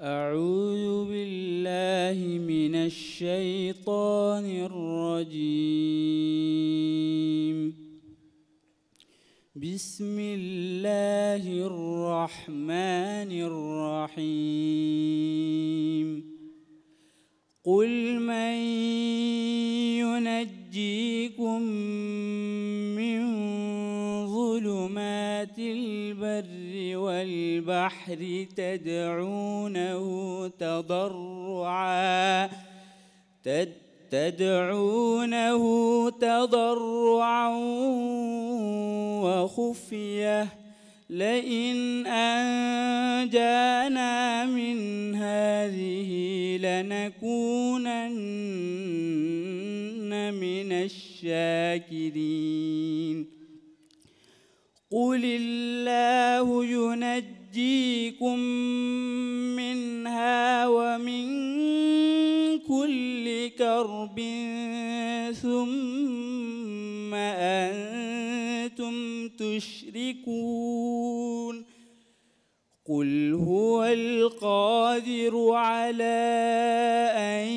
أعوذ بالله من الشيطان الرجيم. بسم الله الرحمن الرحيم. قل من ينجيكم من ظلمات البر والبحر تدعونه تضرعا وخفية لئن أنجانا من هذه لنكونن من الشاكرين. قل الله ينجيكم منها ومن كل كرب ثم أنتم تشركون. قل هو القادر على أن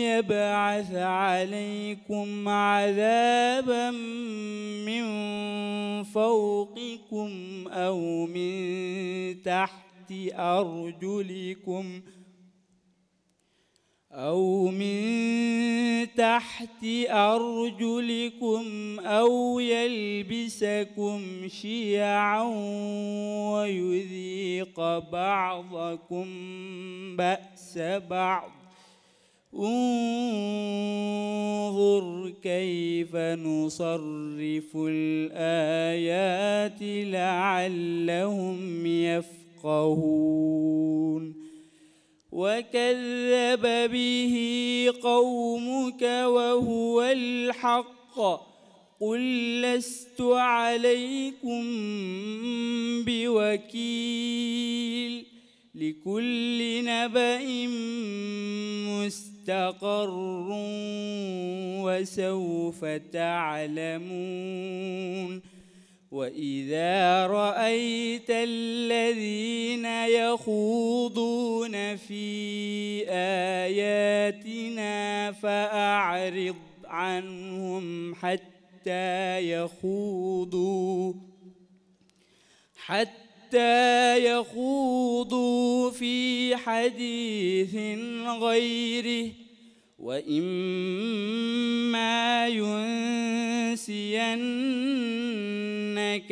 يبعث عليكم عذابا من فوقكم أو من تحت أرجلكم أو يلبسكم شيعا ويذيق بعضكم بأس بعض. انظر كيف نصرف الآيات لعلهم يفقهون. وكذب به قومك وهو الحق. قل لست عليكم بوكيل. لكل نبأ مستقر وسوف تعلمون. وإذا رأيت الذين يخوضون في آياتنا فأعرض عنهم حتى يخوضوا في حديث غيره. وإما ينسينك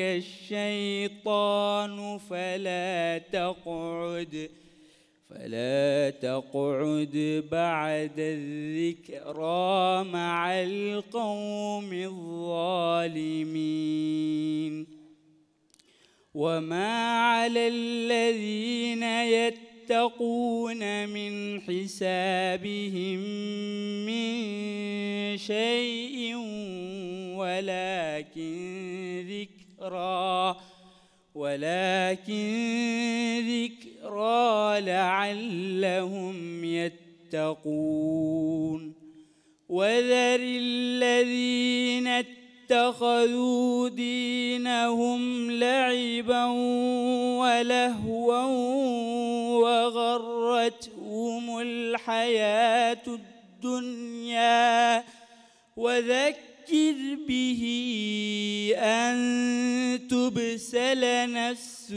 الشيطان فلا تقعد بعد الذكرى مع القوم الظالمين. وما على الذين يتقون من حسابهم من شيء ولكن ذكرى لعلهم يتقون. وذر الذين اتخذوا دينهم لعبا ولهوا وغرتهم الحياة الدنيا. وذكر به أن تبسل نفس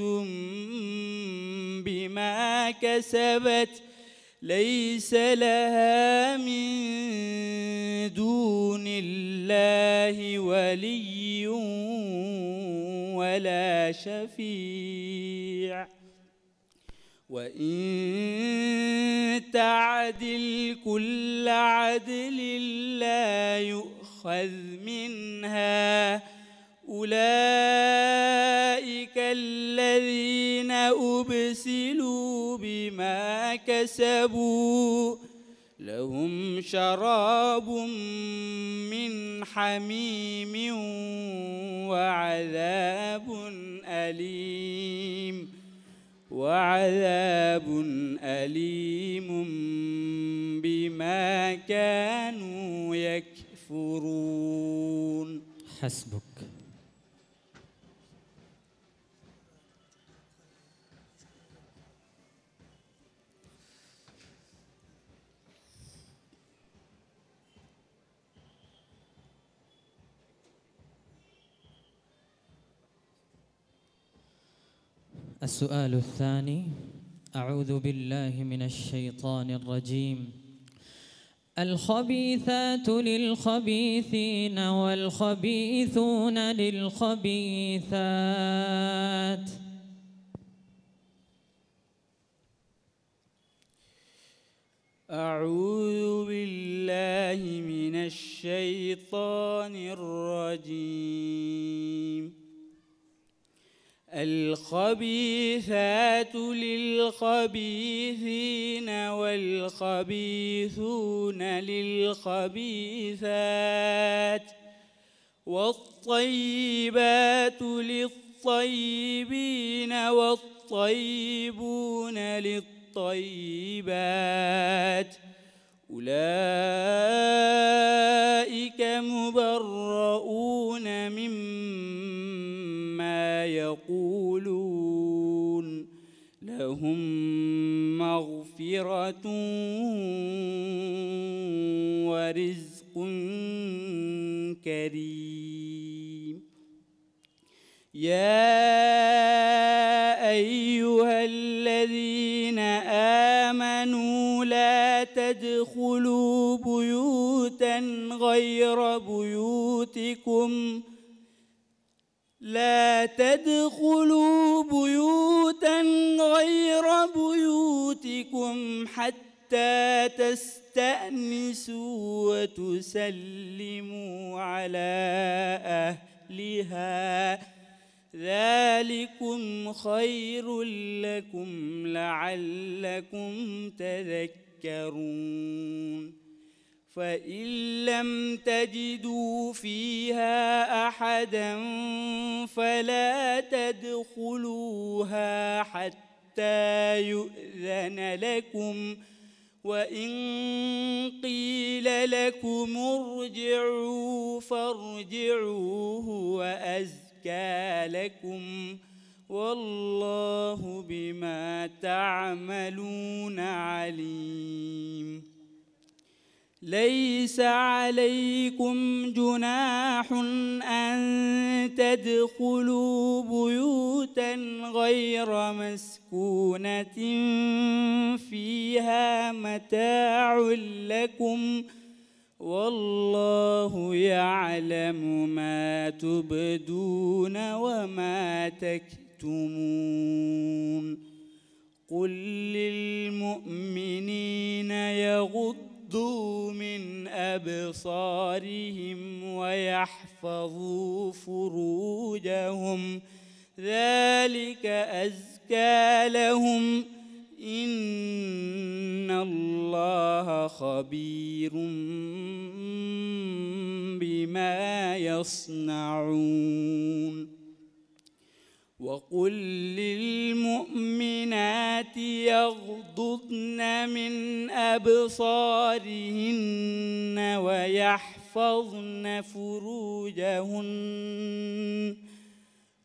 بما كسبت ليس لها من دون الله ولي ولا شفيع. وإن تعدل كل عدل لا يؤخذ منها. أولئك الذين أبسلوا بما كسبوا لهم شراب من حميم وعذاب أليم بما كانوا يكفرون. حسبك. السؤال الثاني: أعوذ بالله من الشيطان الرجيم. الخبيثات للخبيثين والخبيثون للخبيثات. أعوذ بالله من الشيطان الرجيم. الخبيثات للخبيثين والخبيثون للخبيثات والطيبات للطيبين والطيبون للطيبات أولئك مبرؤون مما يقولون لهم مغفرة ورزق كريم. يا أيها الذين آمنوا لا تدخلوا بيوتا غير بيوتكم حتى تستأنسوا وتسلموا على أهلها ذلكم خير لكم لعلكم تذكرون. فإن لم تجدوا فيها أحدا فلا تدخلوها حتى يؤذن لكم، وإن قيل لكم ارجعوا فارجعوا هو أزكى لكم، والله بما تعملون عليم. ليس عليكم جناح أن تدخلوا بيوتا غير مسكونة فيها متاع لكم، والله يعلم ما تبدون وما تكتمون. قل للمؤمنين يغضوا من أبصارهم ويحفظوا فروجهم ذلك أزكى لهم، إن الله خبير بما يصنعون. وقل للمؤمنات يغضضن من أبصارهن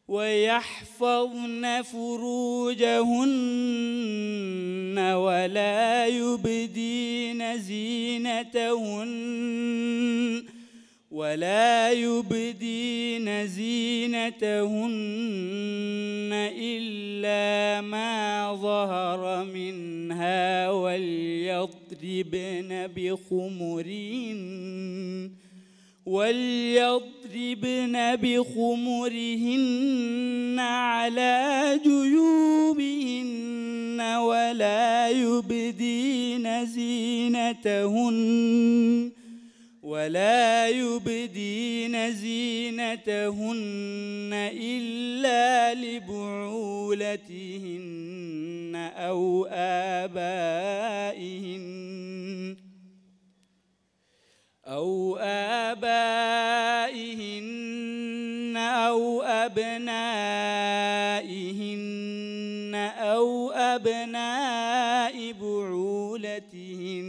ويحفظن فروجهن ولا يبدين زينتهن إلا ما ظهر منها، وليضربن بخمرهن على جيوبهن ولا يبدين زينتهن إلا لبعولتهن أو آبائهن أو أبنائهن أو أبناء بعولتهن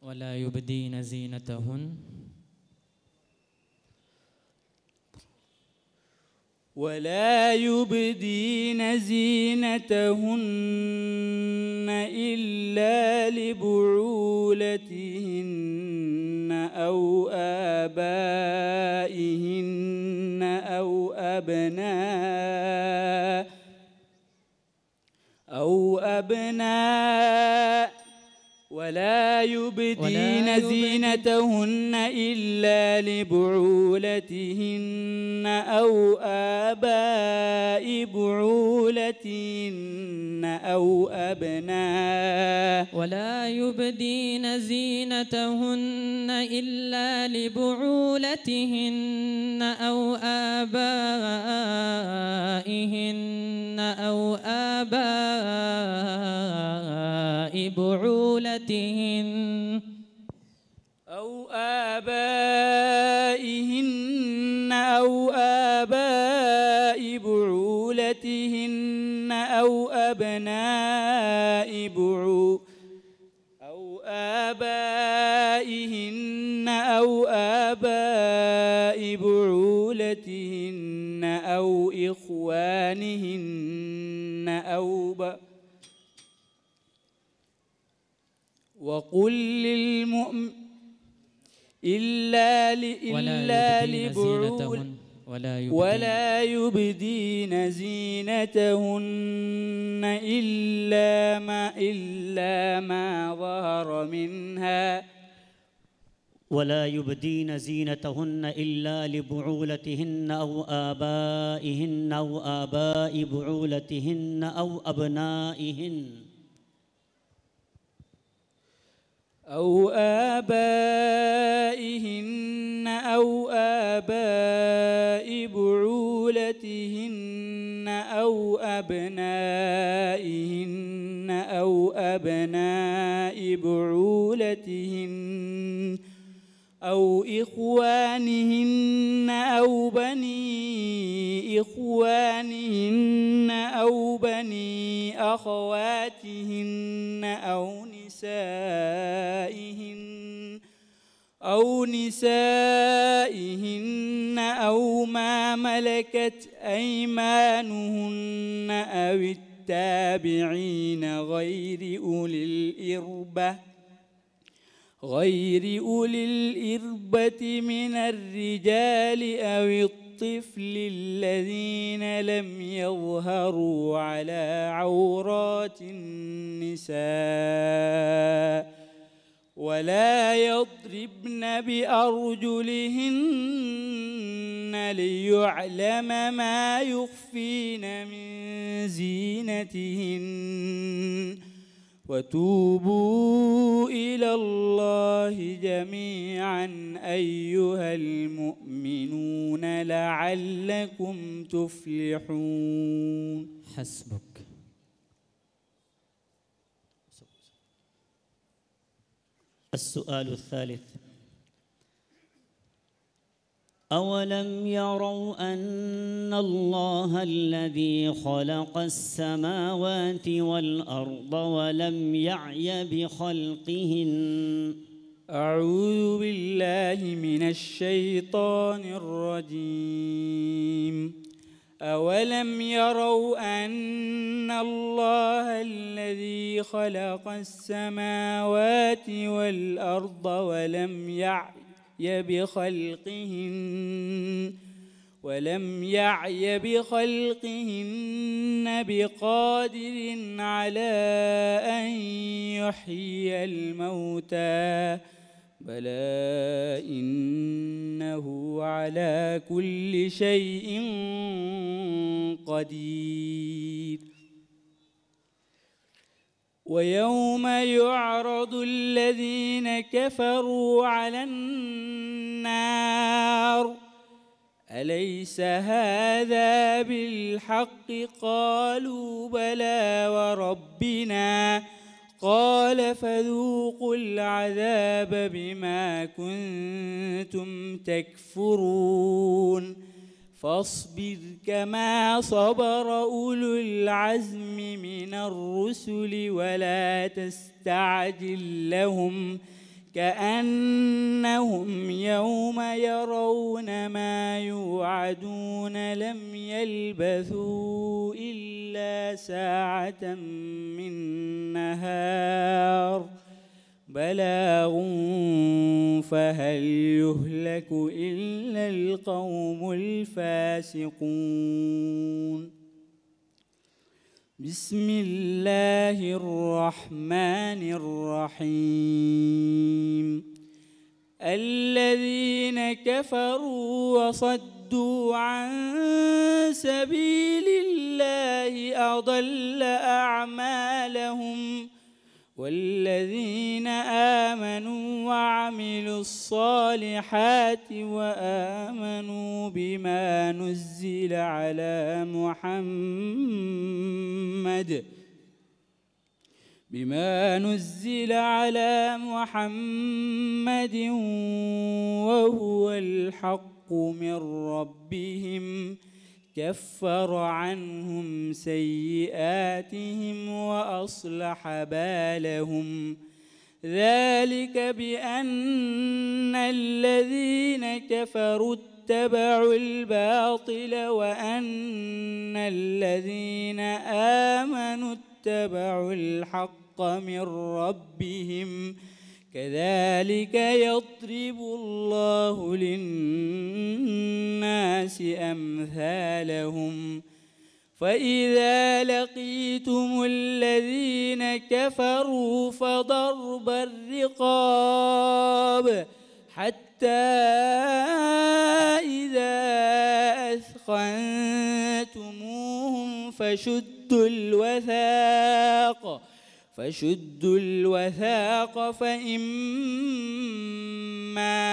ولا يبدين زينتهن ولا يبدين زينتهن إلا لبعولتهن أو آبائهن أو أبناء ولا يبدين زينتهن إلا لبعولتهن أو آباء بعولتهن أو أبناء ولا يبدين زينتهن إلا لبعولتهن أو آبائهن أو آباء بعولتهن أو آبائهن أو آباء بعولتهن أو أبناء أو آبائهن أو آباء بعولتهن أو إخوانهن وقل للمؤمن ولا يبدين زينتهن إلا ما ظهر منها ولا يبدين زينتهن إلا لبعولتهن أو آبائهن أو آباء بعولتهن أو أبنائهن أو آبائهن أو آباء بعولتهن أو أبنائهن أو أبناء بعولتهن أو إخوانهن أو بني إخوانهن أو بني أخواتهن أو نسائهن أو ما ملكت أيمانهن أو التابعين غير أولي الإربة من الرجال أو الطفل الذين لم يظهروا على عورات النساء ولا يضربن بأرجلهن ليعلم ما يخفين من زينتهن وتوبوا إلى الله جميعا أيها المؤمنون لعلكم تفلحون. حسبك. السؤال الثالث: أولم يروا أن الله الذي خلق السماوات والأرض ولم يعي بخلقهن أعوذ بالله من الشيطان الرجيم. أولم يروا أن الله الذي خلق السماوات والأرض ولم يعي بخلقهن بقادر على أن يحيي الموتى بلى إنه على كل شيء قدير. ويوم يعرض الذين كفروا على النار أليس هذا بالحق قالوا بلى وربنا قال فذوقوا العذاب بما كنتم تكفرون. فاصبر كما صبر أولو العزم من الرسل ولا تستعجل لهم كأنهم يوم يرون ما يوعدون لم يلبثوا إلا ساعة من نهار بلاغ فهل يهلك إلا القوم الفاسقون. بسم الله الرحمن الرحيم. الذين كفروا وصدوا عن سبيل الله أضل أعمالهم والذين آمنوا وعملوا الصالحات وآمنوا بما نزل على محمد وهو الحق من ربهم كفر عنهم سيئاتهم وأصلح بالهم. ذلك بأن الذين كفروا اتبعوا الباطل وأن الذين آمنوا اتبعوا الحق من ربهم كذلك يضرب الله للناس أمثالهم. فإذا لقيتم الذين كفروا فضرب الرقاب حتى إذا أثخنتموهم فشدوا الوثاق فإما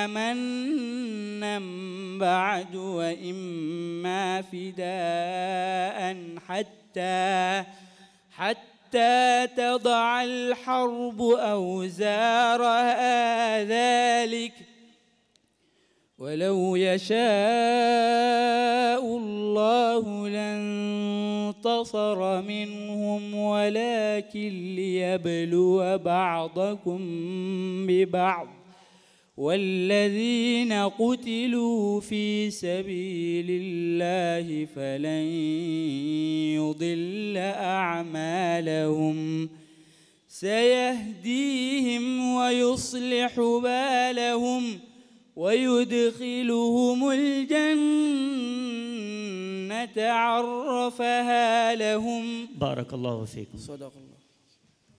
منا بعد وإما فداء حتى تضع الحرب أوزارها. ذلك ولو يشاء الله لانتصر منهم ولكن ليبلو بعضكم ببعض والذين قتلوا في سبيل الله فلن يضل أعمالهم سيهديهم ويصلح بالهم ويدخلهم الجنة عرفها لهم. بارك الله فيكم. صدق الله.